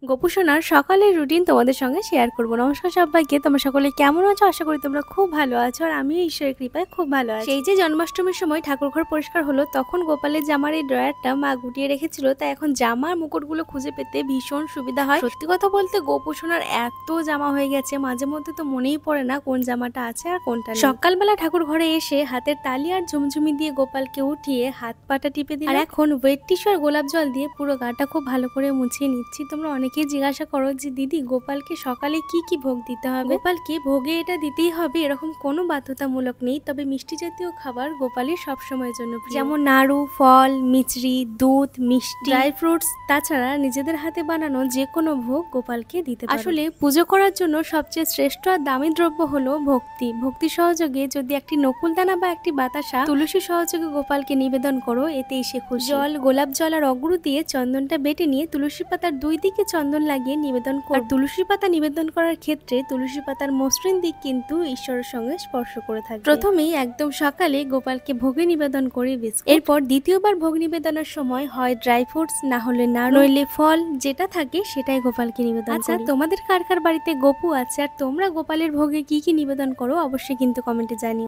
গোপুসোনার সকালের রুটিন তোমাদের সঙ্গে শেয়ার করব। নমস্কার সবাইকে, তোমরা সকলে কেমন আছো? আশা করি তোমরা খুব ভালো আছো, আর আমিও ঈশ্বরের কৃপায় খুব ভালো আছি। সেই যে জন্মাষ্টমীর সময় ঠাকুর ঘর পরিষ্কার হলো, তখন গোপালের জামার এই ড্রয়ারটা মা গুটিয়ে রেখেছিল, তাই এখন জামার মুকুটগুলো খুঁজে পেতে ভীষণ সুবিধা হয়। সত্যি কথা বলতে গোপুসোনার এত জামা হয়ে গেছে, মাঝে মধ্যে তো মনেই পড়ে না কোন জামাটা আছে আর কোনটা নেই। সকালবেলা ঠাকুর ঘরে এসে হাতের তালি আর ঝুমঝুমি দিয়ে গোপালকে উঠিয়ে হাত পাটা টিপে দিই, আর এখন ওয়েট টিস্যু আর গোলাপ জল দিয়ে পুরো গাটা খুব ভালো করে মুছিয়ে নিচ্ছি। তোমরা অনেকেই জিজ্ঞাসা করো যে দিদি, গোপালকে সকালে কি কি ভোগ দিতে হবে? গোপালকে ভোগে এটা দিতেই হবে এরকম কোনো বাধ্যতামূলক নেই, তবে মিষ্টি জাতীয় খাবার গোপালের সব সময়ের জন্য প্রিয়। যেমন নাড়ু, ফল, মিচড়ি, দুধ, মিষ্টি, ড্রাই ফ্রুটস, তাছাড়া নিজেদের হাতে বানানো যে কোনো ভোগ গোপালকে দিতে পারো। আসলে পুজো করার জন্য সবচেয়ে শ্রেষ্ঠ আর দামি দ্রব্য হলো ভক্তি। ভক্তি সহযোগে যদি একটি নকুলদানা বা একটি বাতাসা তুলসী সহযোগে গোপালকে নিবেদন করো, এতেই সে খুশি। জল, গোলাপ জল আর অগুরু দিয়ে চন্দনটা বেটে নিয়ে তুলসী পাতার দুই দিকে চন্দন লাগিয়ে নিবেদন কর। আর তুলসী পাতা নিবেদন করার ক্ষেত্রে তুলসী পাতার মসৃণ দিক কিন্তু ঈশ্বরের সঙ্গে স্পর্শ করে থাকে। প্রথমেই একদম সকালে গোপালকে ভোগে নিবেদন করি বিস্কুট। এরপর দ্বিতীয়বার ভোগ নিবেদনের সময় হয় ড্রাই ফ্রুটস, না হলে নাড়ু, নইলে ফল, যেটা থাকে সেটাই গোপালকে নিবেদন করি। আচ্ছা, তোমাদের কার কার বাড়িতে গোপু আছে আর তোমরা গোপালের ভোগে কি কি নিবেদন করো অবশ্যই কিন্তু কমেন্টে জানিও।